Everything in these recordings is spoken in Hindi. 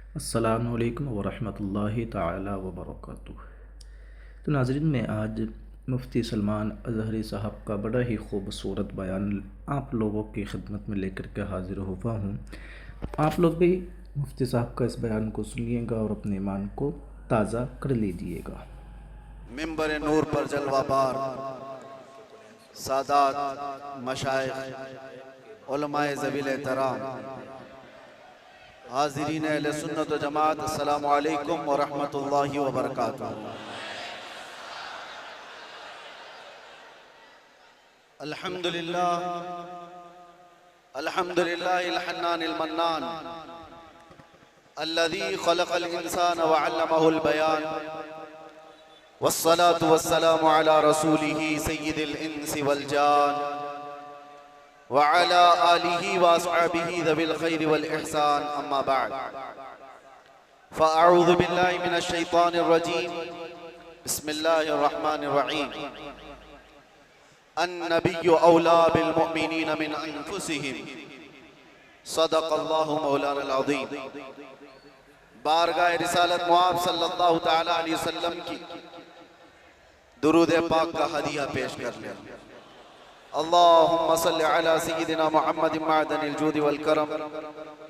अस्सलामु अलैकुम वरहमतुल्लाहि ताला वबरकातुह। तो नाज़रीन, मैं आज मुफ्ती सलमान अज़हरी साहब का बड़ा ही खूबसूरत बयान आप लोगों की खिदमत में लेकर के हाज़िर हुआ हूँ। आप लोग भी मुफ्ती साहब का इस बयान को सुनिएगा और अपने ईमान को ताज़ा कर लीजिएगा। मिंबर नूर पर जलवाबार सादात मशाइख उलमाए ज़वील एहतराम हाज़िरीन अहले सुन्नत व जमात, अस्सलामु अलैकुम व रहमतुल्लाहि व बरकातुहू। अल्हम्दुलिल्लाह अल्हम्दुलिल्लाहिल हन्नानिल मन्नान अल्लज़ी खलक़ल इंसान व अल्लमहुल बयान वस्सलातु वस्सलामु अला रसूलिही सय्यिदिल इंसी वल जान व अला आलिही व अस्हाबिही ज़विल खैरि वल इहसान, अम्मा बअद। फ़अऊज़ु बिल्लाहि मिनश शैतानिर रजीम, बिस्मिल्लाहिर रहमानिर रहीम। अन्नबिय्यु औला बिल मुअमिनीन मिन अनफुसिहिम, सदक़ल्लाहु मौलानाल अज़ीम। बारगाह रिसालत मुआब सल्लल्लाहु तआला अलैहि वसल्लम की दुरूद पाक का हदिया पेश कर ले। अल्लाहुम्मा सल्लि अला सय्यिदिना मुहम्मदिन मअदनिल जूदि वल करम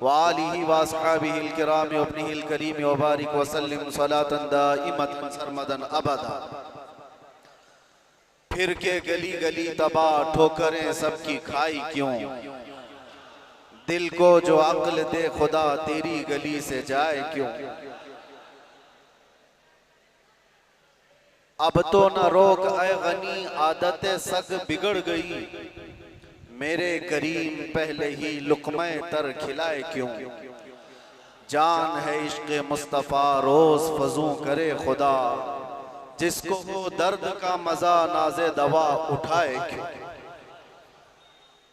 व आलिहि व अस्हाबिहिल किराम व इब्निहिल करीम व बारिक व सल्लिम सलातन दाइमतन सरमदन अबदा। फिर के गली गली तबाह ठोकरें सबकी खाई क्यों, दिल को जो अक्ल दे खुदा तेरी गली से जाए क्यों। अब तो न रोक ऐ गनी आदत सग बिगड़ गई, मेरे करीम पहले ही लुक़मे तर खिलाए क्यों। जान है इश्क़ मुस्तफ़ा रोज़ फज़ू करे खुदा, जिसको हो दर्द का मज़ा नाज़े दवा उठाए क्यों।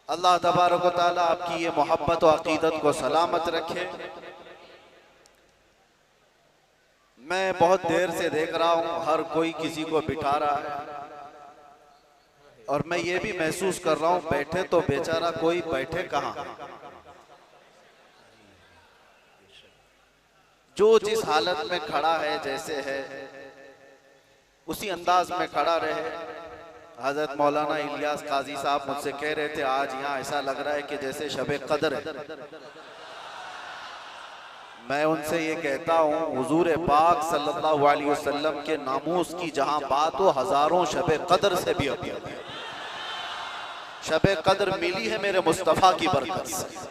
अल्लाह तबारक व तआला आपकी ये मोहब्बत व अक़ीदत को सलामत रखे। मैं बहुत देर से देख रहा हूँ हर कोई किसी को बिठा रहा है, और मैं ये भी महसूस कर रहा हूँ बैठे तो बेचारा कोई बैठे कहाँ। जो जिस हालत में खड़ा है, जैसे है उसी अंदाज में खड़ा रहे। हजरत मौलाना इलियास काजी साहब मुझसे कह रहे थे आज यहाँ ऐसा लग रहा है कि जैसे शबे कदर है। मैं उनसे ये कहता हूँ हुजूर पाक सल्लल्लाहु अलैहि वसल्लम के नामूस की जहाँ बात हो, हजारों शबे कदर से भी अभी शबे कदर मिली है मेरे मुस्तफ़ा की बरकत से।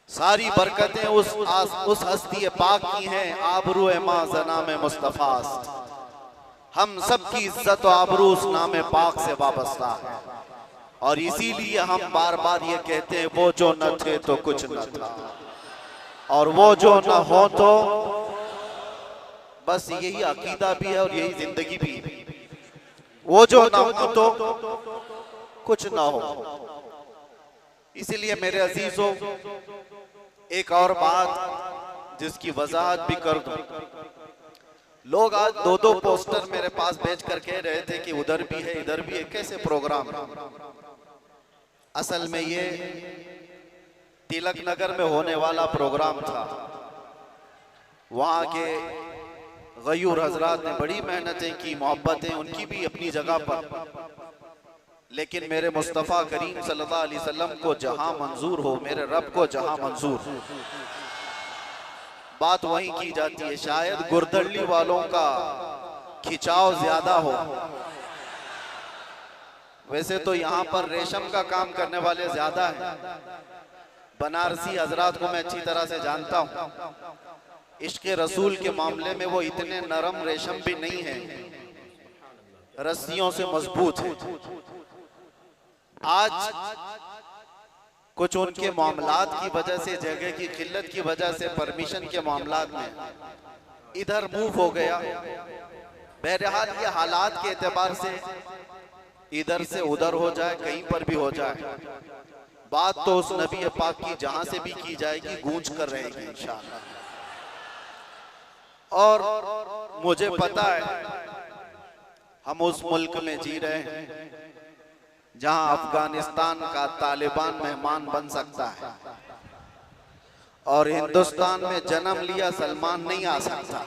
सारी बरकतें उस हस्ती पाक की हैं, आबरू माँ ज़नाम मुस्तफ़ा। हम सब की इज्जत व आबरू उस नाम पाक से वाबस्ता है, और इसीलिए हम बार बार ये कहते हैं वो जो न थे तो कुछ न था, और वो जो न हो तो बस। यही अकीदा भी है और यही जिंदगी भी है। वो जो न हो तो कुछ ना हो। इसीलिए मेरे अजीजों, एक और बात जिसकी वजाहत भी कर दूं। लोग आज दो दो पोस्टर मेरे पास भेज कर कह रहे थे कि उधर भी है इधर भी है, कैसे प्रोग्राम। असल में ये तिलक नगर में होने वाला प्रोग्राम था। वहाँ के गयूर हजरात ने बड़ी मेहनतें की, मोहब्बतें उनकी भी अपनी जगह पर, लेकिन मेरे मुस्तफ़ा करीम सल्लल्लाहु अलैहि वसल्लम को जहां मंजूर हो, मेरे रब को जहां मंजूर, बात वहीं की जाती है। शायद गुरदल्ली वालों का खिंचाव ज्यादा हो। वैसे तो यहाँ पर रेशम का काम करने वाले ज्यादा हैं। बनारसी हजरात को मैं अच्छी तरह से जानता हूँ। इश्क़ रसूल के मामले में वो इतने नरम रेशम भी नहीं है, रस्सियों से मजबूत है। आज कुछ उनके मामलात की वजह से, जगह की किल्लत की वजह से, परमिशन के मामलात में इधर मूव हो गया। बहरहाल ये हालात के एतबार से इधर से उधर हो जाए, कहीं पर भी हो जाए, बात तो उस नबी पाक की जहां से भी की जाएगी गूंज कर रहेगी इंशाअल्लाह। और मुझे पता है हम उस मुल्क में जी रहे हैं जहां अफगानिस्तान का तालिबान मेहमान बन सकता है, और हिंदुस्तान में जन्म लिया सलमान नहीं आ सकता।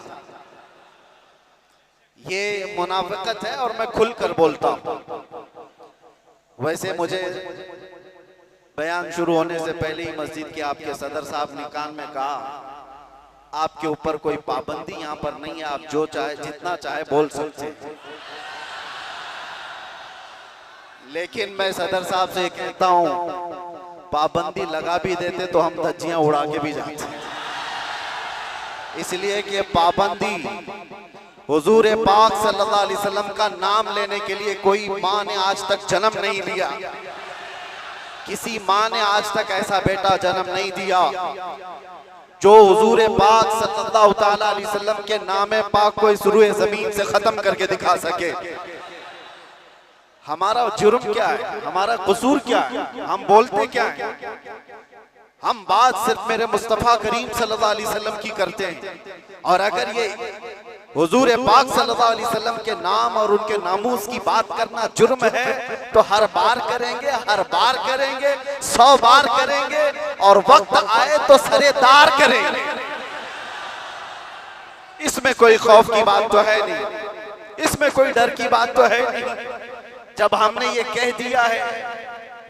ये मुनाफिकत है और मैं खुलकर बोलता हूं। वैसे मुझे बयान शुरू होने से पहले ही मस्जिद के आपके सदर साहब ने कान में कहा, आपके ऊपर कोई पाबंदी यहाँ पर नहीं है, आप जो चाहे जितना चाहे बोल सकते हैं। लेकिन मैं सदर साहब से कहता हूं, पाबंदी लगा भी देते तो हम धज्जियां उड़ा के भी जाते हैं, इसलिए कि पाबंदी हुजूर पाक सल्लल्लाहु अलैहि वसल्लम का नाम लेने के लिए कोई माँ ने आज तक जन्म नहीं लिया, किसी माँ ने आज तक ऐसा बेटा जन्म नहीं दिया जो हुजूर पाक सल्लल्लाहु ताला अलैहि वसल्लम के नाम पाक को इस रूए जमीन से खत्म करके दिखा सके। हमारा जुर्म क्या है, हमारा कसूर क्या है, हम बोलते क्या है? हम बात सिर्फ मेरे मुस्तफा करीम सल्लल्लाहु अलैहि वसल्लम की करते हैं, और अगर ये हुजूर पाक सल्लल्लाहु अलैहि वसल्लम के नाम और उनके नामूस की बात करना जुर्म है तो हर बार करेंगे, हर बार करेंगे, 100 बार करेंगे, और वक्त आए तो सरेदार करेंगे। इसमें कोई खौफ की बात तो है नहीं, इसमें कोई डर की बात तो है नहीं। जब हमने ये कह दिया है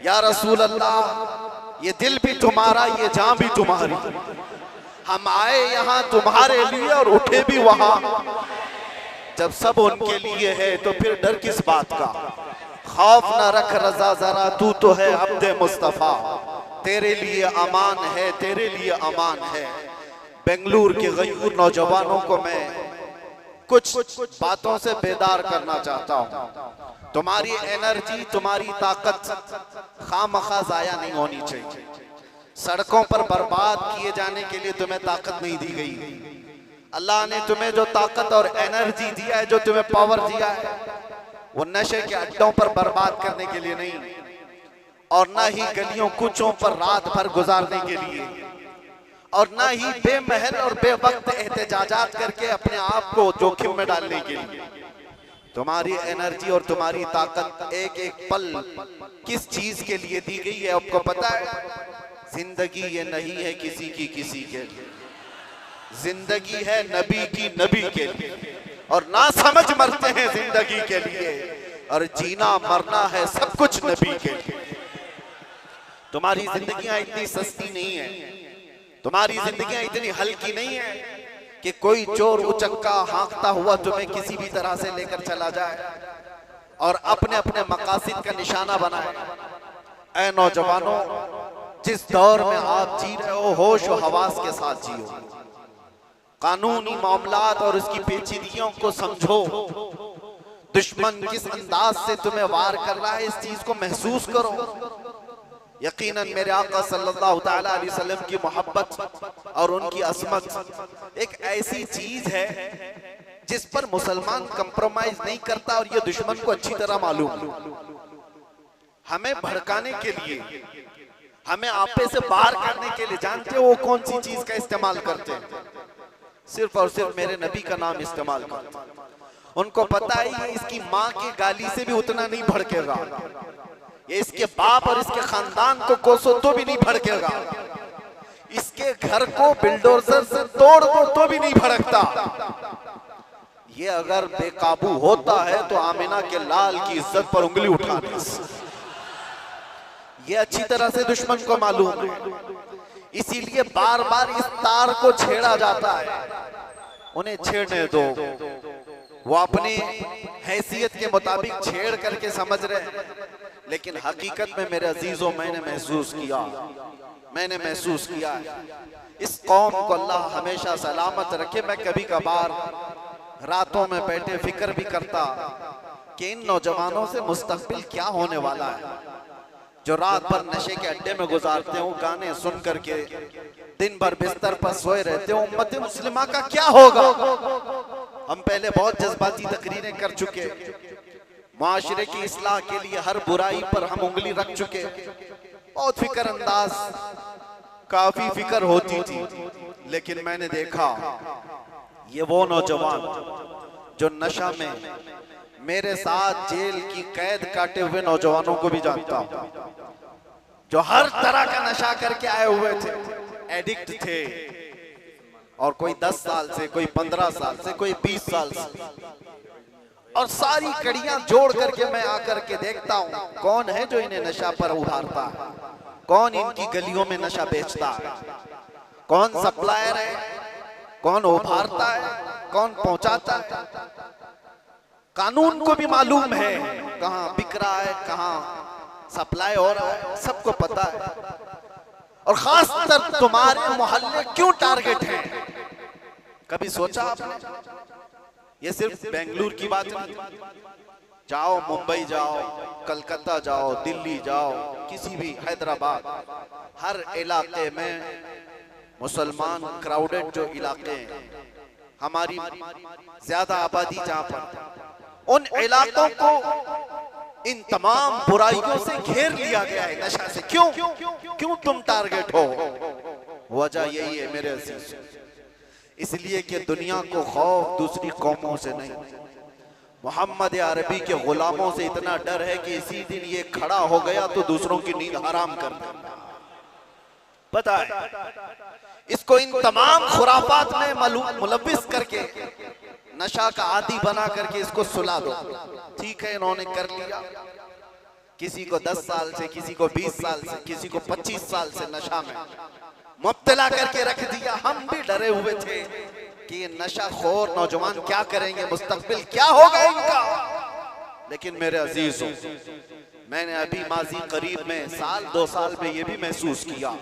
या रसूल अल्लाह, ये दिल भी तुम्हारा, ये जान भी तुम्हारी, हम आए यहाँ तुम्हारे लिए और उठे भी वहां, जब सब उनके लिए है तो फिर डर किस बात का? खौफ न रख रजा जरा, तू तो है अब्दे मुस्तफा, तेरे लिए अमान है, तेरे लिए अमान है। बेंगलुरु के गयूर नौजवानों को मैं कुछ बातों से बेदार करना चाहता हूँ। तुम्हारी एनर्जी, तुम्हारी ताकत खामखा जाया नहीं होनी चाहिए। सड़कों पर बर्बाद किए जाने के लिए तुम्हें ताकत नहीं दी गई। अल्लाह ने तुम्हें जो ताकत और एनर्जी दिया है, जो तुम्हें पावर दिया है, वो नशे के अड्डों पर बर्बाद करने के लिए नहीं, और ना ही गलियों कूचों पर रात भर गुजारने के लिए, और ना ही बेमहल और बेवक्त एहतजाजात करके अपने आप को जोखिम में डालने के लिए। तुम्हारी एनर्जी और तुम्हारी ताकत एक एक पल किस चीज के लिए दी गई है आपको पता है? जिंदगी ये नहीं है किसी की किसी के लिए, जिंदगी है नबी की नबी के लिए, और ना समझ मरते हैं जिंदगी के लिए, और जीना मरना है सब कुछ नबी के लिए। तुम्हारी जिंदगियां इतनी सस्ती नहीं है, तुम्हारी जिंदगियां इतनी हल्की नहीं है कि कोई चोर उचक्का हाँकता हुआ तुम्हें किसी भी तरह से लेकर चला जाए और अपने अपने मकासद का निशाना बनाए। ऐ नौजवानों, जिस दौर में आप जी रहे हो, होश और हवास के साथ जियो, कानूनी मामलात और उसकी पेचीदगियों को समझो। दुश्मन किस अंदाज से तुम्हें वार कर रहा है, इस चीज को महसूस करो। यकीनन मेरे आका सल्लल्लाहु ताला अलैहि वसल्लम की मोहब्बत और उनकी असमत एक ऐसी चीज है जिस पर मुसलमान कंप्रोमाइज नहीं करता, और ये दुश्मन को अच्छी तरह मालूम है। हमें भड़काने के लिए, हमें आपे से बाहर करने के लिए, जानते हो वो कौन सी चीज का इस्तेमाल करते हैं? सिर्फ और सिर्फ मेरे नबी का नाम इस्तेमाल करते हैं। उनको पता है ये इसकी माँ की गाली से भी उतना नहीं भड़केगा, ये इसके बाप और इसके खानदान को कोसो तो भी नहीं भड़केगा, इसके घर को बिल्डोजर से तोड़ दो तो भी नहीं भड़कता। ये अगर बेकाबू होता है तो आमिना के लाल की इज्जत पर उंगली उठा दे। ये अच्छी तरह से दुश्मन को मालूम है, इसीलिए बार बार इस तार को छेड़ा जाता है। उन्हें छेड़ने दो, वो अपनी हैसियत के मुताबिक छेड़ करके समझ रहे हैं, लेकिन हकीकत में मेरे अजीजों मैंने महसूस किया इस कौम को अल्लाह हमेशा सलामत रखे। मैं कभी कभार रातों में बैठे फिक्र भी करता कि इन नौजवानों से मुस्तकबिल क्या होने वाला है, जो रात भर नशे के अड्डे में गुजारते हो, गाने सुन करके दिन भर बिस्तर पर सोए रहते हो। उम्मत मुस्लिमा का क्या होगा? हम पहले बहुत जज्बाती तकरीरें कर चुके, माशरे की इस्लाह के लिए हर बुराई पर हम उंगली रख चुके, बहुत फिक्र अंदाज, काफी फिक्र होती थी। लेकिन मैंने देखा ये वो नौजवान जो नशा में मेरे साथ जेल की कैद काटे हुए नौजवानों को भी जानता हूं, जो हर तरह का नशा करके आए हुए थे, एडिक्ट थे, और कोई 10 साल से, कोई 15 साल से, कोई 20 साल से, और सारी कड़ियां जोड़ करके मैं आकर के देखता हूं कौन है जो इन्हें नशा पर उभारता है, कौन इनकी गलियों में नशा बेचता है, कौन सप्लायर है, कौन उभारता है, कौन पहुंचाता है। कानून को भी मालूम है कहां बिक रहा है, कहां सप्लाई हो रहा है, सबको पता है। और खासकर तुम्हारे मोहल्ले क्यों टारगेट है, कभी सोचा आपने? ये सिर्फ बेंगलुरु की बात नहीं, जाओ मुंबई जाओ, कलकत्ता जाओ, दिल्ली जाओ, किसी भी, हैदराबाद, हर इलाके में मुसलमान क्राउडेड जो इलाके हैं, हमारी ज्यादा आबादी जहां पर, उन इलाकों को इन तमाम बुराइयों से घेर लिया गया है नशा से। क्यों तुम टारगेट हो? वजह यही है मेरे अजीज, इसलिए कि दुनिया को खौफ दूसरी कौमों से नहीं, मोहम्मद अरबी के गुलामों से इतना डर है कि इसी दिन ये खड़ा हो गया तो दूसरों की नींद हराम कर देगा। पता है इसको इन तमाम खुराफात में मुलव्विस करके, नशा का आदी बना करके इसको सुला दो। ठीक है, इन्होंने कर लिया, किसी को 10 साल से, किसी को 20 साल से, किसी को 25 साल से नशा में मुब्तला करके रख दिया। हम भी डरे हुए थे कि ये नशा खोर नौजवान क्या करेंगे, मुस्तकबिल क्या होगा इनका। लेकिन मेरे अजीजों, मैंने अभी माजी करीब में, साल 2 साल में ये भी महसूस किया,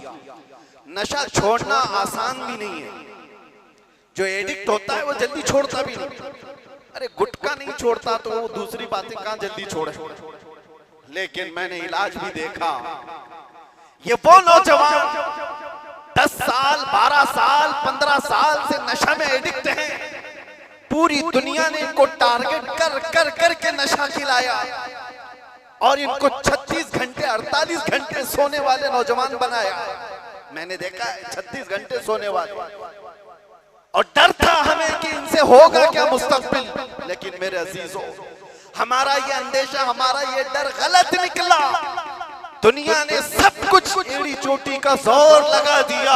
नशा छोड़ना आसान भी नहीं है। जो एडिक्ट होता है वो जल्दी छोड़ता भी नहीं। अरे गुटखा नहीं छोड़ता तो वो दूसरी बातें कहां जल्दी छोड़े। लेकिन मैंने इलाज भी देखा, ये वो नौजवान 10 साल, 12 साल, 15 साल से नशा में एडिक्ट हैं, पूरी दुनिया ने इनको टारगेट कर कर करके नशा खिलाया और इनको 36 घंटे 48 घंटे सोने वाले नौजवान बनाया। मैंने देखा है 36 घंटे सोने वाले, और डर था हमें कि इनसे होगा क्या मुस्तकबिल। लेकिन मेरे अजीजों, हमारा ये अंदेशा, हमारा ये डर गलत निकला। दुनिया ने सब कुछ एड़ी चोटी का जोर लगा दिया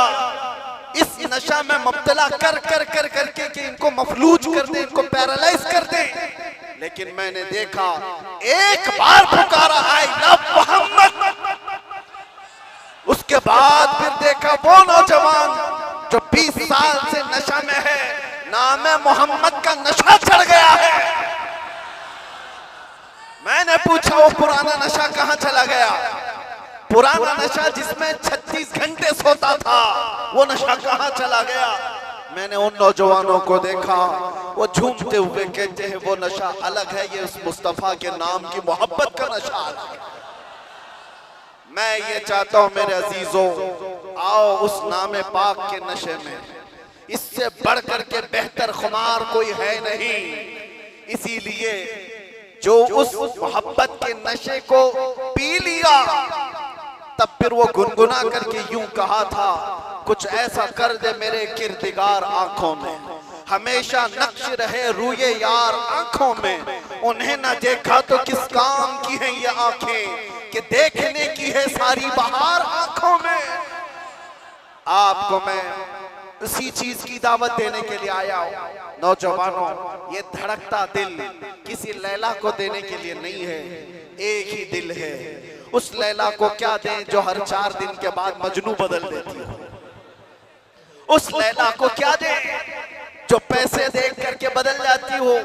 इस नशा में मुब्तला कर कर कर करके कि इनको मफलूज कर दे, इनको पैरालाइज कर दे। लेकिन मैंने देखा, एक बार पुकारा आई लव मोहम्मद, उसके बाद फिर देखा वो नौजवान जो 20 साल से नशा में है, नाम मोहम्मद का नशा चढ़ गया है। मैंने पूछा वो पुराना नशा कहां चला गया? पुराना नशा जिसमें 36 घंटे सोता था, वो नशा कहां चला गया? मैंने उन नौजवानों को देखा, वो झूमते हुए कहते हैं वो नशा अलग है, ये उस मुस्तफा के नाम की मोहब्बत का नशा अलग है। मैं ये चाहता हूं मेरे अजीजों, आओ उस नाम पाक के नशे में, इससे बढ़कर के बेहतर खुमार कोई है नहीं। इसीलिए जो उस मोहब्बत के नशे को पी लिया, तब फिर वो गुनगुना करके यूं कहा था, कुछ ऐसा कर दे मेरे किरदिगार आंखों में, हमेशा नक्श रहे रूये यार आंखों में। उन्हें न देखा तो किस काम की है ये आंखें, कि देखने की है सारी बहार आंखों में। आपको मैं उसी चीज की दावत देने के लिए आया हूं। नौजवानों, ये धड़कता दिल किसी लैला को देने के लिए नहीं है, एक ही दिल है। उस लैला को क्या दें जो हर 4 दिन के बाद मजनू बदल देती हो? उस लैला को क्या दें जो पैसे देख करके बदल जाती हो,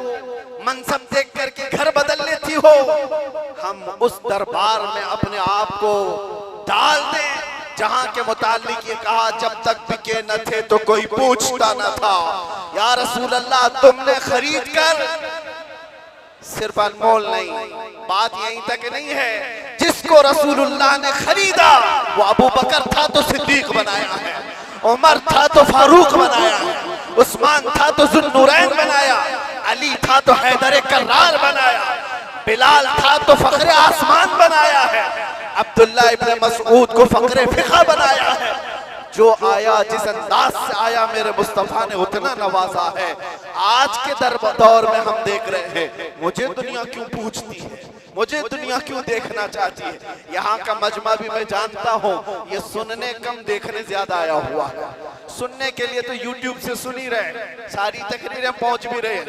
मनसब देख करके घर बदल लेती हो? हम उस दरबार में अपने आप को डाल दें जहां के मुतालिक ये कहा, जब तक बिके न थे तो कोई पूछता न था। या रसूल अल्लाह, तुमने खरीद कर, सिर्फ अनमोल नहीं, बात यहीं तक नहीं है, जिसको रसूलुल्लाह ने खरीदा वो अबू बकर था तो सिद्दीक बनाया है, उमर था तो फारूक बनाया है, उस्मान था तो जुन्नूरैन बनाया, अली था तो हैदर कर्रार बनाया, बिलाल था तो फखरे आसमान बनाया है, अब्दुल्ला इब्न मसऊद को फखरे फिक़ा बनाया है। जो आया, जिस अंदाज से आया, मेरे मुस्तफा ने उतना नवाजा है। आज के दौर में हम देख रहे हैं, मुझे दुनिया क्यों पूछती है, मुझे दुनिया क्यों देखना चाहती है। यहाँ का मजमा भी मैं जानता हूँ, ये सुनने कम देखने ज्यादा आया हुआ है। सुनने के लिए तो यूट्यूब से सुन ही रहे, सारी तकरीरें पहुंच भी रहे,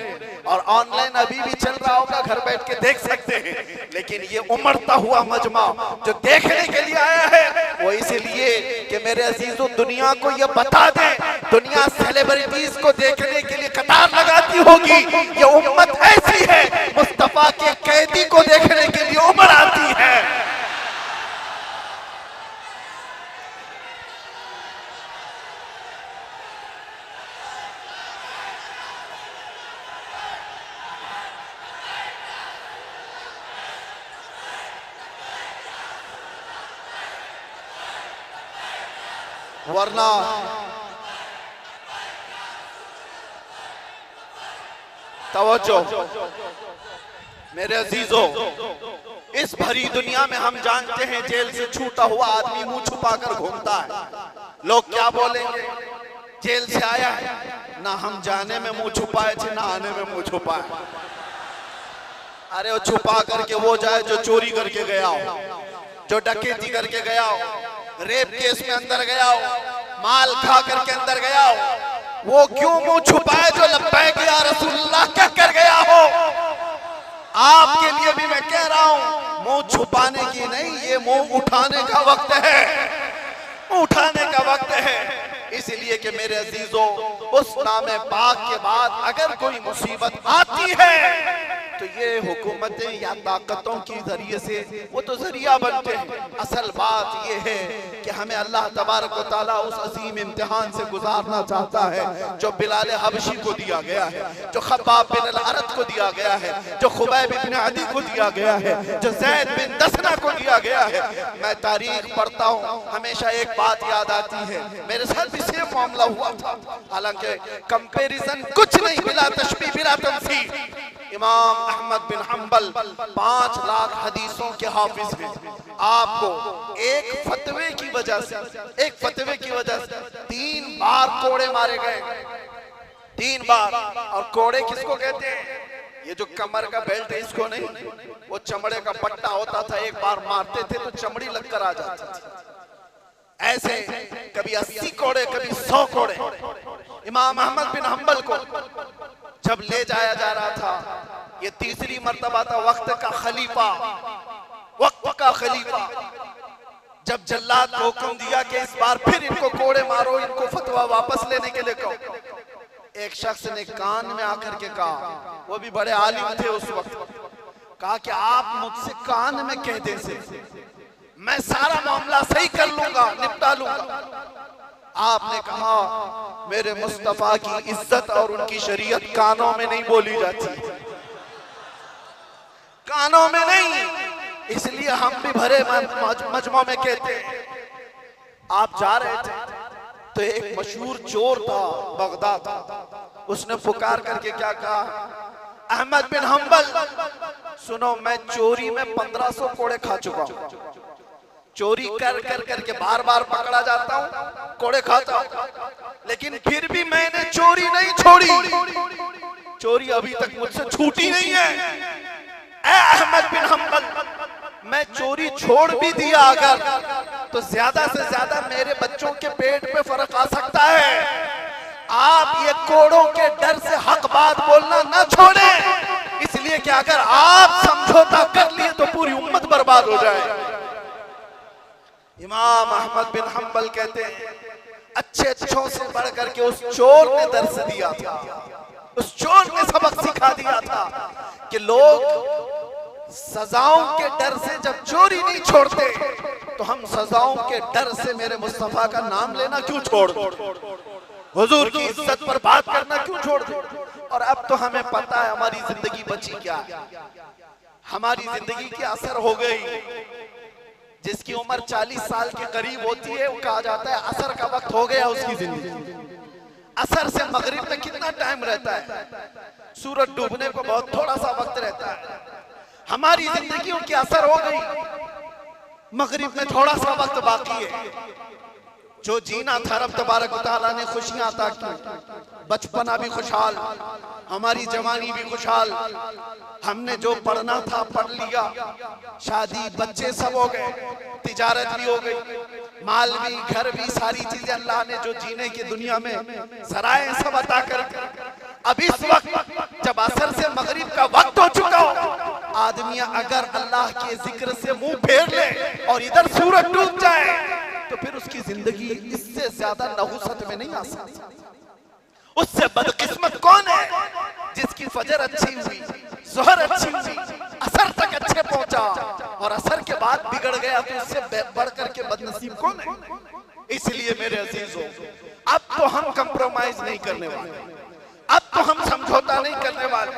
और ऑनलाइन अभी भी चल रहा होगा, घर बैठ के देख सकते हैं। लेकिन ये उमड़ता हुआ मजमा जो देखने के लिए आया है, वो इसलिए कि मेरे अजीजों दुनिया को ये बता दे, दुनिया सेलिब्रिटीज को देखने के लिए कतार लगाती होगी, ये उम्मत ऐसी है मुस्तफा के कैदी को देखने के लिए उमड़ आती है। वरना तवज्जो मेरे अजीजों, इस भरी दुनिया में हम जानते हैं जेल से छूटा हुआ आदमी मुंह छुपाकर घूमता है। लोग क्या बोलेंगे, जेल से आया है, ना हम जाने में मुंह छुपाए थे ना आने में मुंह छुपाए। अरे वो छुपा करके वो जाए जो चोरी करके गया हो, जो डकैती करके गया हो, रेप केस में अंदर गया हो, माल खा करके अंदर गया हो, वो क्यों मुंह छुपाए जो लब्बैक या रसूलुल्लाह कह कर गया हो। आपके लिए भी मैं कह रहा हूं, मुंह छुपाने की नहीं, ये मुंह उठाने का वक्त है, उठाने का वक्त है। इसलिए कि मेरे अजीजों, उस नामे पाक के बाद अगर कोई मुसीबत आती है तो ये हुकूमतें या ताकतों के जरिए से वो तो जरिया बनते हैं। असल बात ये है कि हमें अल्लाह तबारक व तआला उस अजीम इम्तिहान से गुजारना चाहता है जो बिलाल हबशी को दिया गया है, जो खब्बाब बिन अल-अरत को दिया गया है, जो खुबैब बिन अदी को दिया गया है, जो ज़ैद बिन दसना को दिया गया है। मैं तारीख पढ़ता हूँ, हमेशा एक बात याद आती है, मेरे साथ भी सेम मामला हुआ था। हालांकि कंपैरिजन कुछ नहीं, बिला तशबीह बिला तमसील। इमाम अहमद बिन हम्बल 5 लाख हदीसों के हाफिज हैं। आपको एक फतवे की वजह से 3 बार कोड़े मारे गए, 3 बार। और कोड़े किसको कहते हैं? ये जो कमर का बेल्ट है इसको नहीं, वो चमड़े का पट्टा होता था, एक बार मारते थे तो चमड़ी लगकर आ जाती थी। ऐसे कभी 80 कोड़े, कभी 100 कोड़े। इमाम अहमद बिन हम्बल को जब ले जाया जा रहा था, ये तीसरी मर्तबा था, वक्त का खलीफा जब जल्लाद को हुक्म दिया कि इस बार फिर इनको कोड़े मारो, इनको फतवा वापस लेने के लिए कहो। एक शख्स ने कान में आकर के कहा, वो भी बड़े आलिम थे उस वक्त, कहा कि आप मुझसे कान में कह दे से मैं सारा मामला सही कर लूंगा, निपटा लूंगा। आपने कहा मेरे मुस्तफा की इज्जत और उनकी शरीयत कानों में नहीं बोली जाती, कानों में नहीं। इसलिए हम भी भरे मजमा में कहते हैं। आप जा रहे थे तो एक मशहूर चोर था, बगदाद था, उसने पुकार करके क्या कहा, अहमद बिन हम्बल सुनो, मैं चोरी में 1500 कोड़े खा चुका हूं, चोरी कर कर करके बार बार पकड़ा जाता हूं, कोड़े खाता हूं, लेकिन फिर भी मैंने चोरी नहीं छोड़ी, चोरी अभी तक मुझसे छूटी नहीं है। ऐ अहमद बिन हम्बल, मैं चोरी छोड़ भी दिया अगर, तो ज्यादा से ज्यादा मेरे बच्चों के पेट पे फर्क आ सकता है। आप ये कोड़ों के डर से हक बात बोलना न छोड़ें, इसलिए कि अगर आप समझौता कर लिए तो पूरी उम्मत बर्बाद हो जाए। इमाम अहमद बिन हम्बल कहते हैं, अच्छों से बढ़ करके उस चोर ने दर्स दिया था, उस चोर ने सबक सिखा दिया था कि लोग सजाओं के डर से जब चोरी नहीं छोड़ते तो हम सजाओं के डर से मेरे मुस्तफा का नाम लेना क्यों छोड़ दो, हुजूर की इज्जत पर बात करना क्यों छोड़ दो। और अब तो हमें पता है हमारी जिंदगी बची क्या है, हमारी जिंदगी की असर हो गई। जिसकी उम्र 40 साल के करीब होती है, वो कहा जाता है असर का वक्त हो गया उसकी जिंदगी। असर से मगरिब में कितना टाइम रहता है? सूरज डूबने को बहुत थोड़ा सा वक्त रहता है। हमारी जिंदगियों की असर हो गई, मगरिब में थोड़ा सा वक्त बाकी है। जो जीना था रब तबारक व तआला ने खुशियां अता की, बचपना भी खुशहाल, हमारी जवानी भी खुशहाल, हमने जो पढ़ना था पढ़ लिया, शादी बच्चे सब हो गए, तिजारत भी हो गई, माल भी, घर भी, सारी चीजें अल्लाह ने जो जीने की दुनिया में सराय सब अता कर। अब इस वक्त जब असर से मगरिब का वक्त हो चुका हो, आदमी अगर अल्लाह के जिक्र से मुंह फेर ले और इधर सूरज डूब जाए तो फिर उसकी जिंदगी इससे ज्यादा नहुसत में नहीं आ सकती। उससे बदकिस्मत कौन है जिसकी फजर अच्छी हुई, जोहर अच्छी हुई, असर तक अच्छे पहुंचा और असर के बाद बिगड़ गया, तो उससे बढ़ करके बदनसीब कौन है। इसलिए मेरे अजीजों, अब तो हम कंप्रोमाइज नहीं करने वाले, अब तो हम समझौता नहीं करने वाले।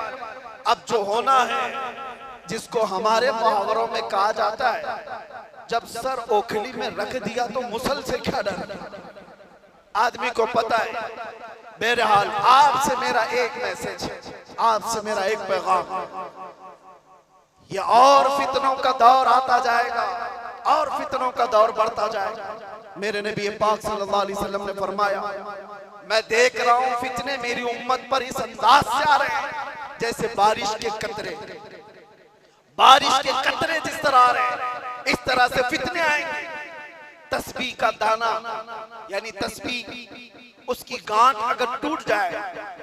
अब जो होना है, जिसको हमारे मुहावरों में कहा जाता है, जब सर ओखली में रख दिया तो मुसल से क्या डर। आदमी को पता है। बहरहाल आपसे मेरा एक मैसेज है, आपसे मेरा एक पैगाम, ये और फितनों का दौर आता जाएगा और फितनों का दौर बढ़ता जाएगा। मेरे नबी पाक सल्लल्लाहु अलैहि वसल्लम ने फरमाया, मैं देख रहा हूं फितने मेरी उम्मत पर इस अंदाज से आ रहे हैं जैसे बारिश के कतरे, बारिश के कतरे जिस तरह आ रहे हैं, इस तरह से फितने आएंगे। तस्बीह का दाना यानी तस्बीह, उसकी गांठ अगर टूट जाए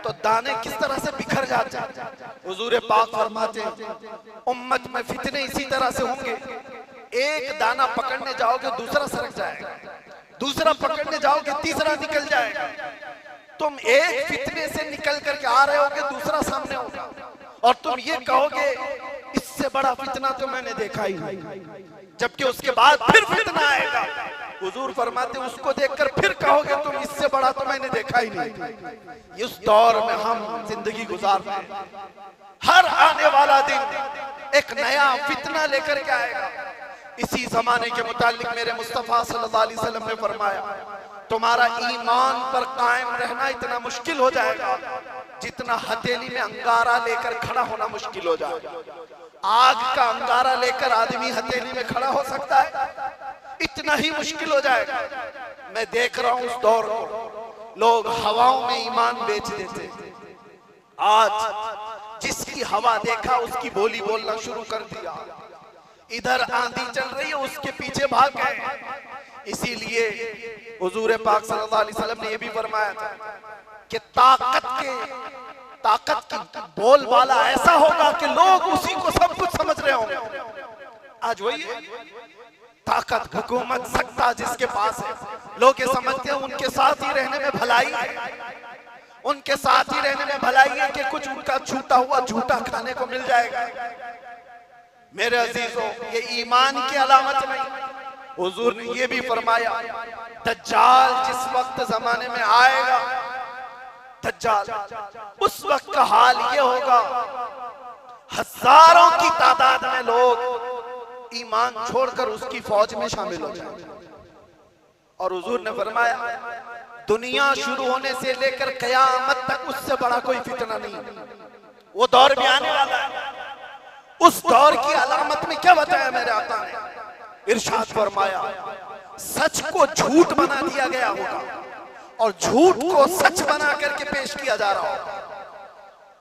तो दाने किस तरह से बिखर जाते हैं। हुजूर पाक फरमाते हैं, उम्मत में फितने इसी तरह से होंगे, एक दाना पकड़ने जाओगे दूसरा सरक जाएगा, दूसरा पकड़ने जाओगे तीसरा निकल जाएगा। तुम एक फितने से निकल करके आ रहे होगे, दूसरा सामने होगा और तुम ये कहोगे इससे बड़ा फितना तो मैंने देखा ही नहीं, जबकि उसके बाद फिर फितना आएगा। हुजूर फरमाते उसको देखकर फिर कहोगे तुम इससे बड़ा तो मैंने देखा ही नहीं। इस दौर में हम जिंदगी गुजार रहे हैं। हर आने वाला दिन एक नया फितना लेकर के आएगा। इसी जमाने के मुतालिक मेरे मुस्तफा सल्लल्लाहु अलैहि वसल्लम ने फरमाया, तुम्हारा ईमान पर कायम रहना इतना मुश्किल हो जाएगा जितना हथेली में अंगारा लेकर खड़ा होना मुश्किल हो जाएगा। आग का अंगारा लेकर आदमी हथेली में खड़ा हो सकता है, इतना ही मुश्किल हो जाएगा। मैं देख रहा हूं उस दौर को, लोग हवाओं में ईमान बेच देते। आज जिसकी हवा देखा उसकी बोली बोलना शुरू कर दिया। इधर आंधी चल रही है, उसके पीछे भाग गए। इसीलिए हुजूर पाक सल्लल्लाहु अलैहि वसल्लम ने यह भी फरमाया था कि ताकत की बोलबाला ऐसा होगा कि लोग उसी को सब कुछ समझ रहे होंगे। आज वही है ताकत, हुकूमत, सत्ता जिसके पास है, लोग ये समझते हैं उनके साथ ही रहने में भलाई है, उनके साथ ही रहने में भलाई है कि कुछ उनका छूटा हुआ झूठा खाने को मिल जाएगा। मेरे अजीजों, ये ईमान की अलामत नहीं। हुजूर ने ये भी फरमाया, दज्जाल जिस वक्त जमाने में आएगा, दज्जाल उस वक्त का हाल ये होगा, हजारों की तादाद में लोग ईमान छोड़कर उसकी फौज में शामिल हो जाएंगे। और हुजूर ने फरमाया, दुनिया शुरू होने से लेकर कयामत तक उससे बड़ा कोई फितना नहीं। वो दौर भी आने वाला है। उस दौर की अलामत में क्या बताया मेरे आका ने? इरशाद फरमाया, सच को झूठ बना दिया गया होगा और झूठ को सच बना करके पेश किया जा रहा होगा।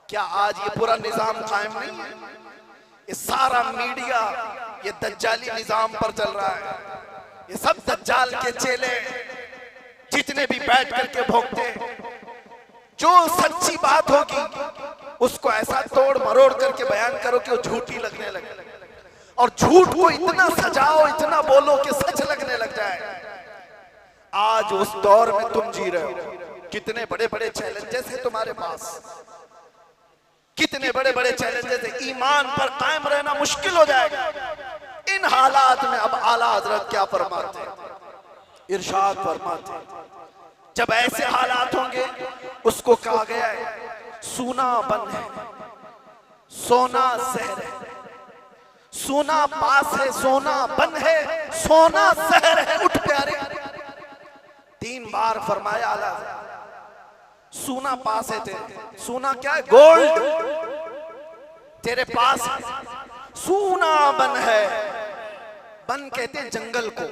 क्या आज ये पूरा निजाम कायम नहीं है? ये सारा मीडिया ये दज्जाली निजाम पर चल रहा है। ये सब दज्जाल के चेले जितने भी बैठ करके भोगते हैं, जो सच्ची बात होगी उसको ऐसा तोड़ मरोड़ करके बयान करो कि वो झूठी लगने लगे, और झूठ को इतना सजाओ, इतना बोलो कि सच लगने लग जाए। आज उस दौर में तुम जी रहे हो। कितने बड़े बड़े चैलेंजेस हैं तुम्हारे पास, कितने बड़े बड़े चैलेंजेस हैं। ईमान पर कायम रहना मुश्किल हो जाएगा। इन हालात में अब आला हजरत क्या फरमाते हैं? इरशाद फरमाते हैं, जब ऐसे हालात होंगे, उसको कहा गया है सूना बन है, सोना सहर है, सोना पास है, सोना बन है, सोना सहर है। उठ प्यारे, 3 बार फरमाया आला। सोना पास है तेरे, सोना क्या है? गोल्ड तेरे पास है। सोना बन है, बन कहते हैं जंगल को।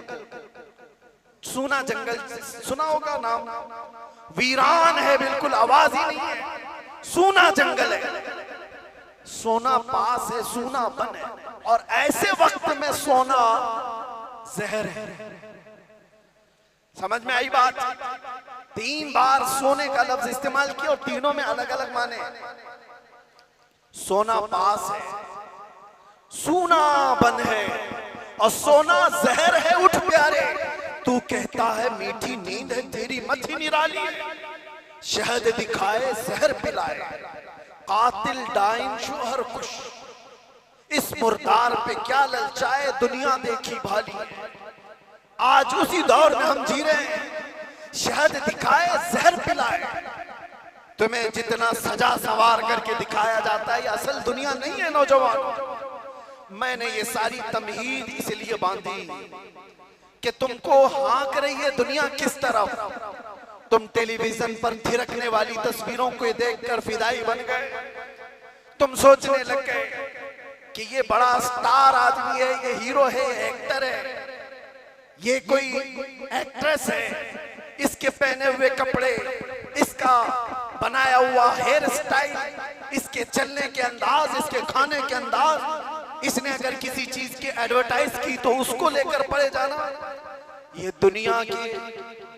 सूना जंगल सुना होगा नाम, वीरान है, बिल्कुल आवाज ही नहीं है, सूना जंगल है, सोना पास है, सूना बन है, और ऐसे वक्त में सोना जहर है। समझ में आई बात? 3 बार सोने का लफ्ज इस्तेमाल किया और तीनों में अलग अलग माने। सोना पास है, सूना बन है, और सोना जहर है। उठ प्यारे, तू कहता है मीठी नींद है तेरी मथी निराली है, शहद दिखाए जहर पिलाए, कातिल डाइन शोहर कुश, इस मुर्दार पे क्या ललचाए दुनिया देखी भाली। आज उसी दौर में हम जी रहे हैं, शहद दिखाए जहर पिलाए। तुम्हें जितना सजा सवार करके दिखाया जाता है ये असल दुनिया नहीं है नौजवान। मैंने ये सारी तमहीद इसलिए बांधी कि तुमको हाँक रही है दुनिया किस तरफ। तुम टेलीविजन पर थिरकने वाली तस्वीरों को देखकर फिदाई बन गए। तुम सोचने लग गए कि ये बड़ा स्टार आदमी है, ये हीरो है, ये एक्टर है, ये कोई एक्ट्रेस है, इसके पहने हुए कपड़े, इसका बनाया हुआ हेयर स्टाइल, इसके चलने के अंदाज, इसके खाने के अंदाज, इसने अगर किसी चीज की एडवर्टाइज की तो उसको लेकर पड़े जाना। ये दुनिया की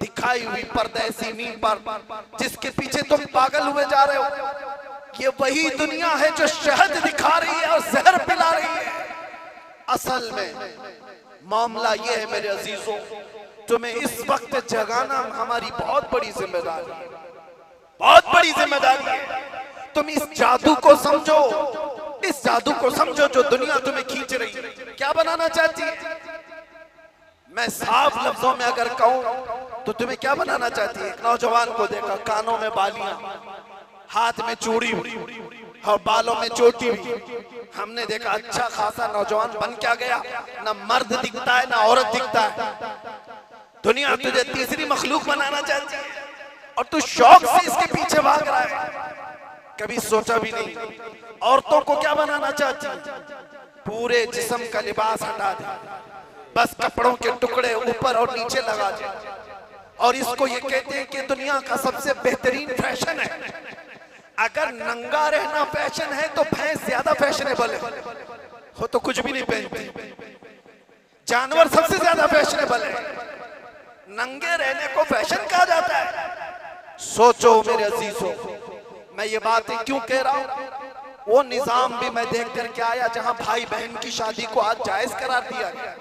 दिखाई हुई परदेसी नींद पर जिसके पीछे तुम पागल हुए जा रहे हो, ये वही दुनिया है जो शहद दिखा रही है और जहर पिला रही है। असल में मामला ये है मेरे अजीजों, तुम्हें इस वक्त जगाना हमारी बहुत बड़ी जिम्मेदारी है, बहुत बड़ी जिम्मेदारी है। तुम इस जादू को समझो, इस जादू को समझो जो दुनिया तुम्हें खींच रही है। क्या बनाना चाहती है? मैं साफ लफ्जों में अगर कहूं तो तुम्हें क्या बनाना चाहती है? एक नौजवान को देखा, कानों में बालियां, हाथ में चूड़ी और बालों में चोटी हुई। हमने देखा अच्छा खासा नौजवान बन क्या गया, ना मर्द दिखता है ना औरत दिखता है। दुनिया तुझे तीसरी मखलूक बनाना चाहती है और तू शौक से इसके पीछे भाग रहा है। कभी सोचा भी नहीं औरतों को क्या बनाना चाहती है? पूरे जिस्म का लिबास हटा दे, बस कपड़ों के टुकड़े ऊपर और नीचे लगा दे, और इसको ये कहते हैं कि दुनिया का सबसे बेहतरीन फैशन है। अगर नंगा रहना फैशन है तो भैंस ज्यादा फैशनेबल है, हो तो कुछ भी नहीं पहनती। जानवर सबसे ज्यादा फैशनेबल है, नंगे रहने को फैशन कहा जाता है। सोचो मेरे अजीजों, मैं ये बातें क्यों कह रहा हूं? वो निजाम भी मैं देख करके आया जहां भाई बहन की शादी को आज जायज करार दिया गया।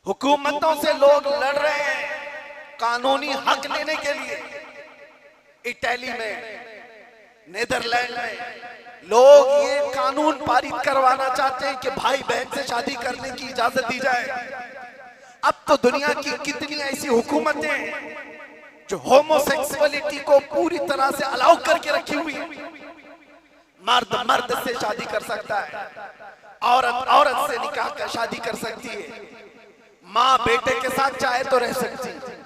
हुकूमतों से लोग लड़ रहे हैं कानूनी हक लेने के लिए। इटली में, नेदरलैंड में लोग ये कानून पारित करवाना चाहते हैं कि भाई बहन से शादी करने की इजाजत दी जाए। अब तो दुनिया की कितनी ऐसी हुकूमतें हैं जो होमोसेक्सुअलिटी को पूरी तरह से अलाउ करके रखी हुई है। मर्द मर्द से शादी कर सकता है, औरत औरत से निकाह कर शादी कर सकती है, माँ बेटे के साथ चाहे तो रह सकती है,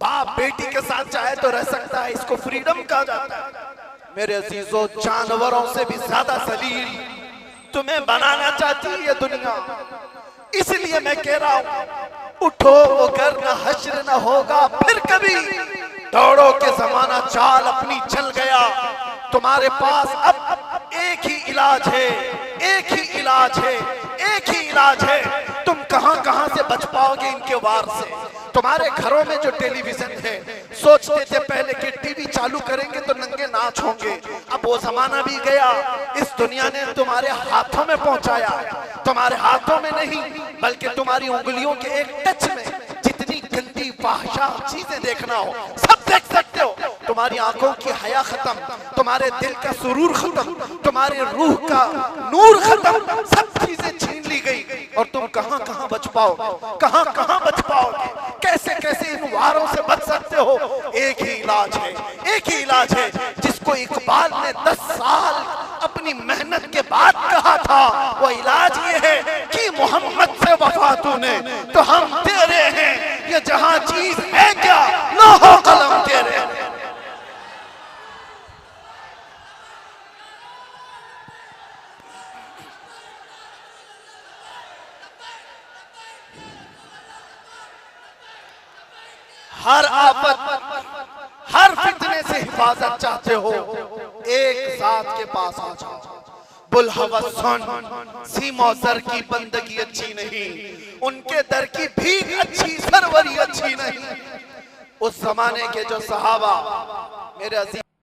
बाप बेटी के साथ चाहे तो रह सकता है। इसको फ्रीडम कहा जाता है। मेरे अजीजों, जानवरों से भी ज्यादा जलील तुम्हें बनाना चाहती है ये दुनिया। इसलिए मैं कह रहा हूं, उठो अगर न हश्र न होगा फिर कभी, दौड़ो के जमाना चाल अपनी चल गया। तुम्हारे पास अब एक ही इलाज है, एक ही इलाज है, एक ही इलाज है। तुम कहां कहां से बच पाओगे इनके वार से? तुम्हारे घरों में जो टेलीविजन है, सोचते थे पहले कि टीवी चालू करेंगे तो नंगे नाच होंगे। अब वो जमाना भी गया। इस दुनिया ने तुम्हारे हाथों में पहुंचाया, तुम्हारे हाथों में नहीं बल्कि तुम्हारी उंगलियों के एक टच में जितनी गंदी फाहिशा चीजें देखना हो सब देख सकते हो। तुम्हारी आंखों की हया खत्म, तुम्हारे दिल का सुरूर खत्म, तुम्हारे रूह का नूर खत्म, सब चीजें छीन ली गई। और तुम कहां कहां बच पाओगे? कहां कहां बच पाओगे? कैसे कैसे इन वारों से बच सकते हो? एक ही इलाज है, एक ही इलाज है जिसको इकबाल ने 10 साल अपनी मेहनत के बाद कहा था। वो इलाज ये है कि मोहम्मद से वफा तूने तो हम तेरे हैं। ये जहां चीज है क्या, लोहो कलम तेरे हैं। हिफाजत चाहते हो, एक साथ के पास आ जाओ। बुलहवसन सीमा सर की बंदगी अच्छी नहीं, उनके दर की भीख अच्छी, सरवरी अच्छी नहीं। उस जमाने के जो सहाबा, मेरे अजीज